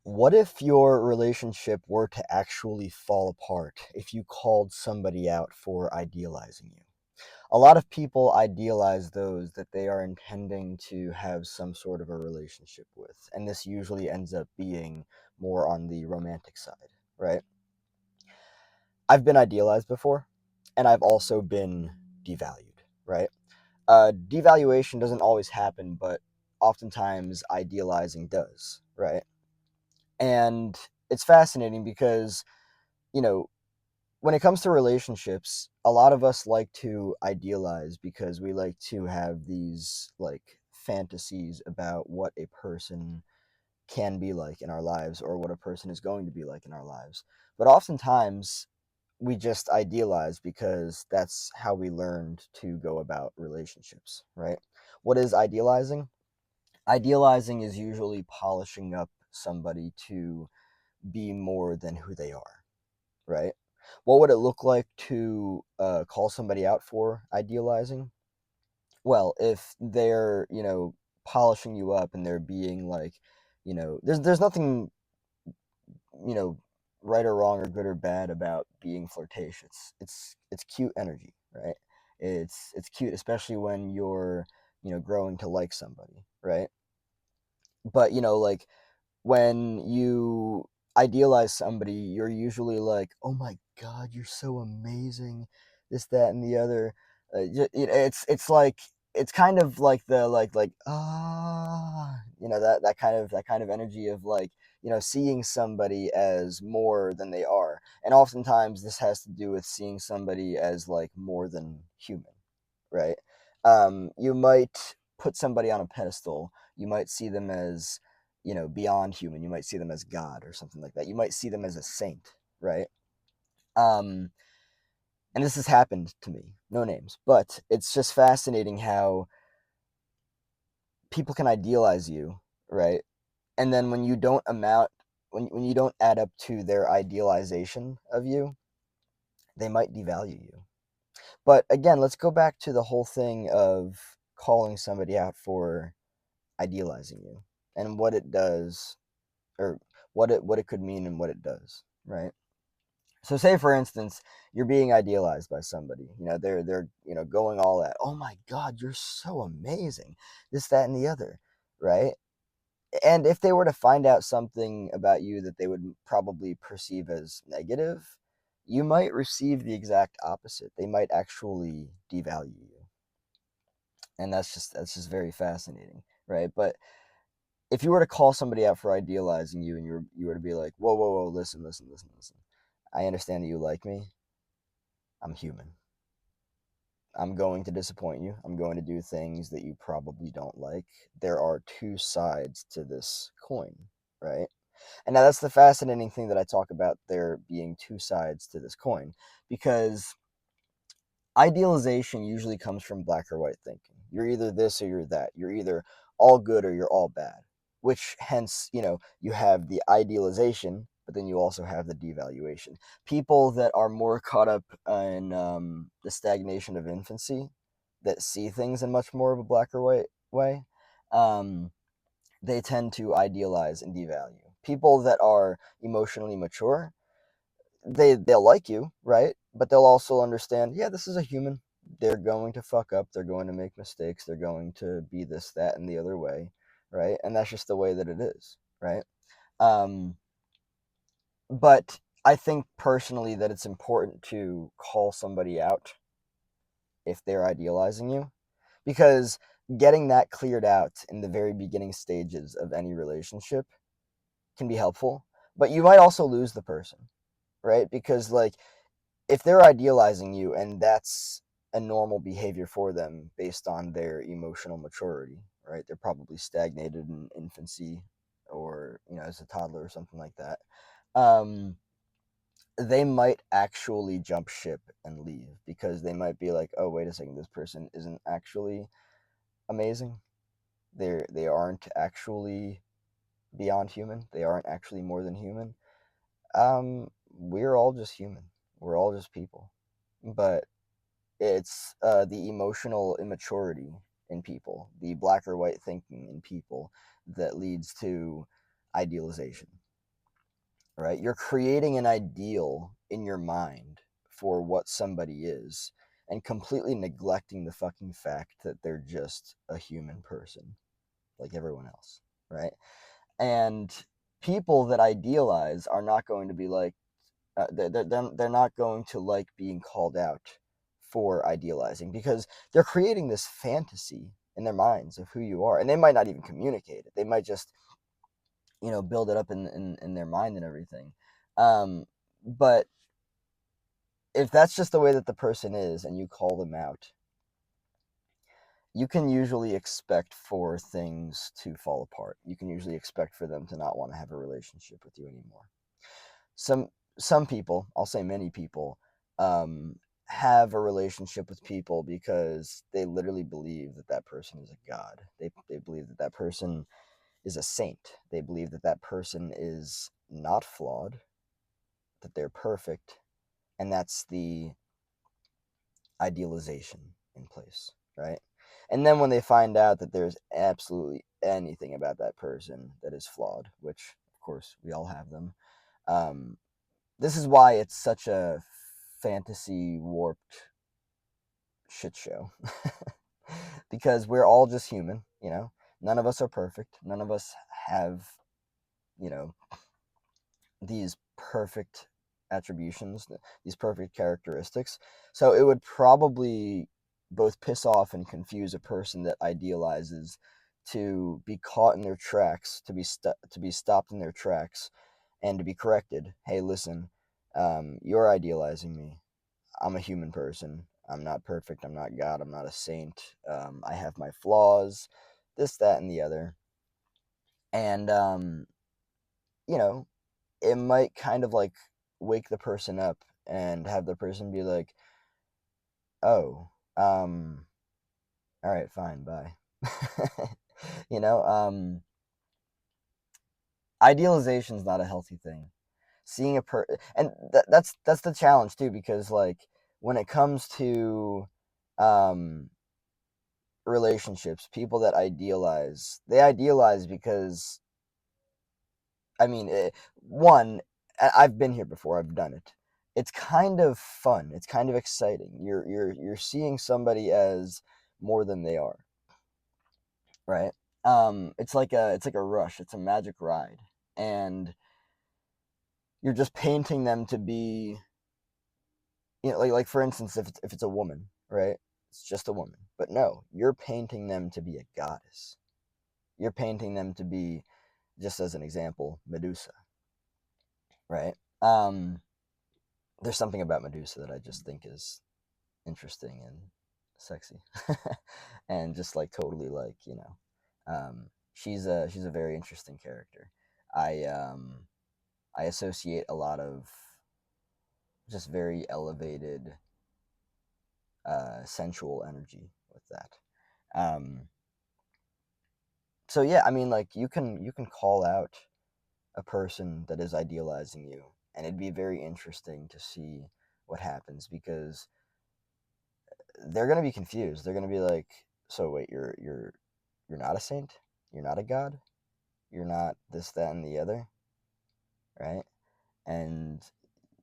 What if your relationship were to actually fall apart if you called somebody out for idealizing you? A lot of people idealize those that they are intending to have some sort of a relationship with, and this usually ends up being more on the romantic side, right? I've been idealized before, and I've also been devalued, right? Devaluation doesn't always happen, but oftentimes idealizing does, right? And it's fascinating because, you know, when it comes to relationships, a lot of us like to idealize because we like to have these like fantasies about what a person can be like in our lives or what a person is going to be like in our lives. But oftentimes we just idealize because that's how we learned to go about relationships, right? What is idealizing? Idealizing is usually polishing up somebody to be more than who they are, right? What would it look like to call somebody out for idealizing? Well, if they're, polishing you up and they're being like, there's nothing, you know, right or wrong or good or bad about being flirtatious. It's cute energy, right? It's cute, especially when you're, growing to like somebody, right? But like when you idealize somebody, you're usually like, "Oh my God, you're so amazing," this, that, and the other. It's like it's kind of like the that kind of energy of like seeing somebody as more than they are, and oftentimes this has to do with seeing somebody as like more than human, right? You might put somebody on a pedestal. You might see them as beyond human. You might see them as God or something like that. You might see them as a saint, right? Um, and this has happened to me, no names, but it's just fascinating how people can idealize you, right? And then when you don't amount, when you don't add up to their idealization of you, they might devalue you. But again, let's go back to the whole thing of calling somebody out for idealizing you and what it does, or what it could mean and what it does, right? So say for instance, you're being idealized by somebody. They're going all out. Oh my God, you're so amazing. This, that, and the other, right? And if they were to find out something about you that they would probably perceive as negative, you might receive the exact opposite. They might actually devalue you. And that's just very fascinating, right? But if you were to call somebody out for idealizing you and you were to be like, whoa, whoa, whoa, listen, listen, listen, listen. I understand that you like me. I'm human. I'm going to disappoint you. I'm going to do things that you probably don't like. There are two sides to this coin, right? And now that's the fascinating thing that I talk about, there being two sides to this coin, because idealization usually comes from black or white thinking. You're either this or you're that. You're either all good or you're all bad, which hence, you have the idealization, but then you also have the devaluation. People that are more caught up in the stagnation of infancy, that see things in much more of a black or white way, um, they tend to idealize and devalue. People that are emotionally mature, they'll like you, right? But they'll also understand, yeah, this is a human. They're going to fuck up. They're going to make mistakes. They're going to be this, that, and the other way, right? And that's just the way that it is, right? Um, but I think personally that it's important to call somebody out if they're idealizing you, because getting that cleared out in the very beginning stages of any relationship can be helpful. But you might also lose the person, right? Because like if they're idealizing you and that's a normal behavior for them based on their emotional maturity, right? They're probably stagnated in infancy or, as a toddler or something like that. Um, they might actually jump ship and leave because they might be like, oh, wait a second, this person isn't actually amazing. They aren't actually beyond human. They aren't actually more than human. We're all just human. We're all just people. But it's the emotional immaturity in people, the black or white thinking in people that leads to idealization. right? You're creating an ideal in your mind for what somebody is and completely neglecting the fucking fact that they're just a human person like everyone else, right? And people that idealize are not going to be like, they're not going to like being called out for idealizing because they're creating this fantasy in their minds of who you are. And they might not even communicate it. They might just, build it up in their mind and everything. But if that's just the way that the person is and you call them out, you can usually expect for things to fall apart. You can usually expect for them to not want to have a relationship with you anymore. Some some people, I'll say many people, um, have a relationship with people because they literally believe that that person is a god. They believe that that person is a saint. They believe that that person is not flawed, that they're perfect, and that's the idealization in place, right? And then when they find out that there's absolutely anything about that person that is flawed, which of course we all have them, um, this is why it's such a fantasy warped shit show. Because we're all just human, you know? None of us are perfect. None of us have, you know, these perfect attributions, these perfect characteristics. So it would probably both piss off and confuse a person that idealizes to be caught in their tracks, to be stopped in their tracks, and to be corrected. Hey, listen, you're idealizing me. I'm a human person. I'm not perfect. I'm not God. I'm not a saint. I have my flaws, this, that, and the other. And you know, it might kind of like wake the person up and have the person be like, "Oh, all right, fine, bye." you know, um, Idealization is not a healthy thing. Seeing a and that's the challenge too, because like when it comes to um relationships, people that idealize, they idealize because I mean, one, I've been here before. I've done it. It's kind of fun. It's kind of exciting. You're seeing somebody as more than they are, right? It's like a rush. It's a magic ride, and you're just painting them to be, like for instance, if it's a woman, right? It's just a woman, but no, you're painting them to be a goddess. You're painting them to be, just as an example, Medusa, right? Um, there's something about Medusa that I just think is interesting and sexy, and just like totally like she's a very interesting character. I associate a lot of just very elevated sensual energy with that. Um, so yeah, I mean, like you can call out a person that is idealizing you, and it'd be very interesting to see what happens because they're gonna be confused. They're gonna be like, "So wait, you're not a saint? You're not a god? You're not this, that, and the other, right?" And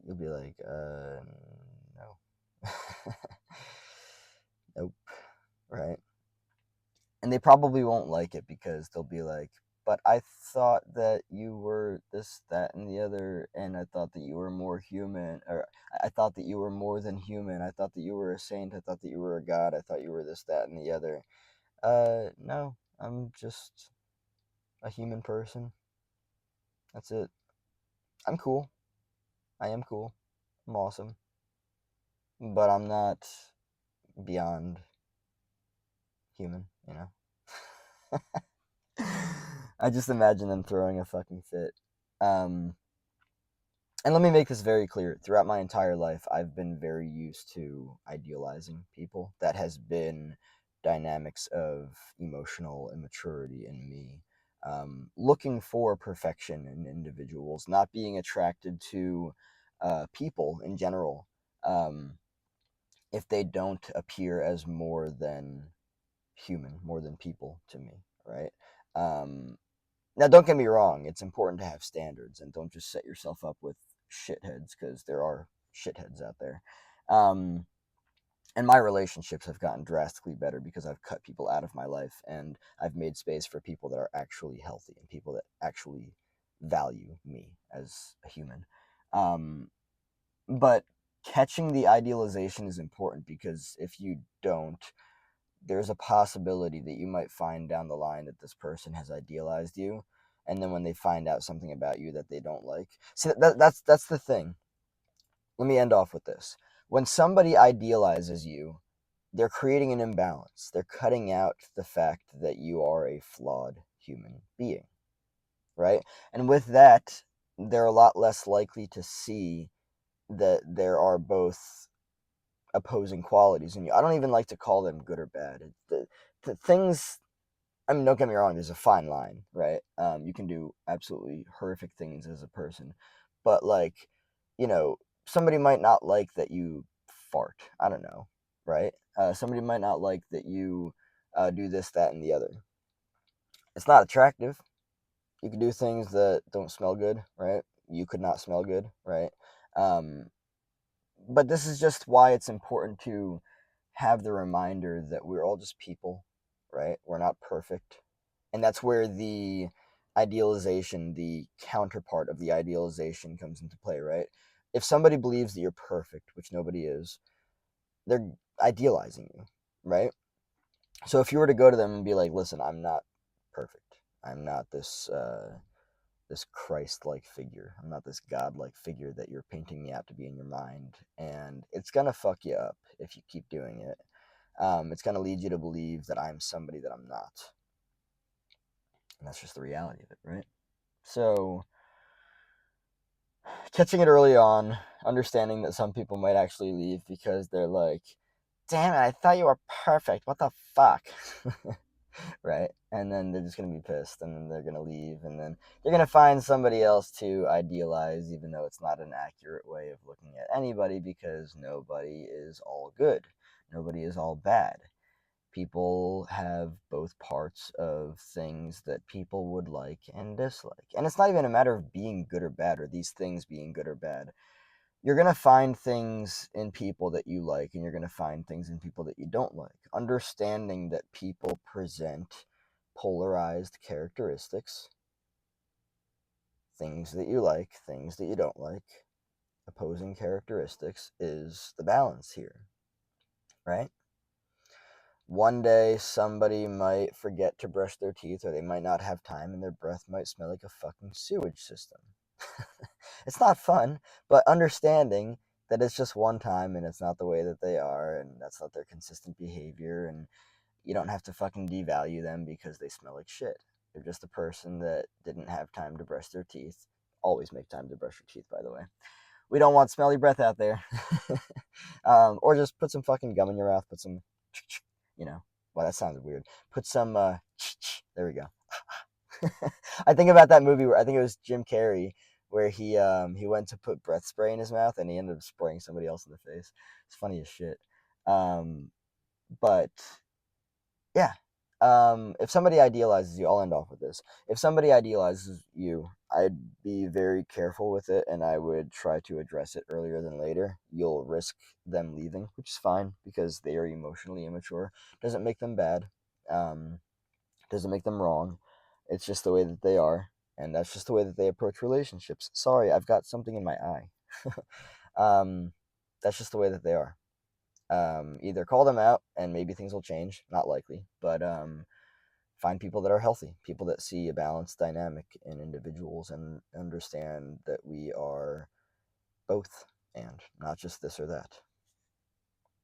you'll be like, no, nope, right?" And they probably won't like it because they'll be like, "But I thought that you were this, that, and the other, and I thought that you were more human, or I thought that you were more than human. I thought that you were a saint. I thought that you were a god. I thought you were this, that, and the other." No, I'm just a human person. That's it. I'm cool. I am cool. I'm awesome. But I'm not beyond human, you know? I just imagine them throwing a fucking fit. Um, and let me make this very clear. Throughout my entire life, I've been very used to idealizing people. That has been dynamics of emotional immaturity in me. Looking for perfection in individuals, not being attracted to people in general if they don't appear as more than human, more than people to me, right? Um, Now, don't get me wrong, it's important to have standards and don't just set yourself up with shitheads because there are shitheads out there. Um, and my relationships have gotten drastically better because I've cut people out of my life and I've made space for people that are actually healthy and people that actually value me as a human. Um, but catching the idealization is important because if you don't, there's a possibility that you might find down the line that this person has idealized you, and then when they find out something about you that they don't like, see that's the thing. Let me end off with this. When somebody idealizes you, they're creating an imbalance. They're cutting out the fact that you are a flawed human being, right? And with that, they're a lot less likely to see that there are both opposing qualities in you. I don't even like to call them good or bad. The things, I mean, don't get me wrong, there's a fine line, right? You can do absolutely horrific things as a person, but like, you know, somebody might not like that you fart. I don't know, right? Somebody might not like that you do this, that, and the other. It's not attractive. You can do things that don't smell good, right? You could not smell good, right? Um, but this is just why it's important to have the reminder that we're all just people, right? We're not perfect. And that's where the idealization, the counterpart of the idealization comes into play, right? If somebody believes that you're perfect, which nobody is, they're idealizing you, right? So if you were to go to them and be like, listen, I'm not perfect. I'm not this Christ-like figure. I'm not this God-like figure that you're painting me out to be in your mind, and it's gonna fuck you up if you keep doing it. It's gonna lead you to believe that I'm somebody that I'm not, and that's just the reality of it, right? So catching it early on, understanding that some people might actually leave because they're like, "Damn it, I thought you were perfect. What the fuck?" Right? And then they're just gonna be pissed, and then they're gonna leave, and then they're gonna find somebody else to idealize, even though it's not an accurate way of looking at anybody, because nobody is all good, nobody is all bad. People have both parts of things that people would like and dislike, and it's not even a matter of being good or bad, or these things being good or bad. You're going to find things in people that you like, and you're going to find things in people that you don't like. Understanding that people present polarized characteristics, things that you like, things that you don't like, opposing characteristics, is the balance here, right? One day somebody might forget to brush their teeth, or they might not have time, and their breath might smell like a fucking sewage system. It's not fun, but understanding that it's just one time and it's not the way that they are, and that's not their consistent behavior, and you don't have to fucking devalue them because they smell like shit. They're just a person that didn't have time to brush their teeth. Always make time to brush your teeth, by the way. We don't want smelly breath out there. Or just put some fucking gum in your mouth, put some, you know, well, that sounds weird. Put some, there we go. I think about that movie where I think it was Jim Carrey, where he went to put breath spray in his mouth and he ended up spraying somebody else in the face. It's funny as shit. Um, but yeah, if somebody idealizes you, I'll end off with this. If somebody idealizes you, I'd be very careful with it, and I would try to address it earlier than later. You'll risk them leaving, which is fine because they are emotionally immature. Doesn't make them bad. Um, doesn't make them wrong. It's just the way that they are, and that's just the way that they approach relationships. Sorry, I've got something in my eye. um, that's just the way that they are. Either call them out and maybe things will change. Not likely, but find people that are healthy, people that see a balanced dynamic in individuals and understand that we are both and not just this or that.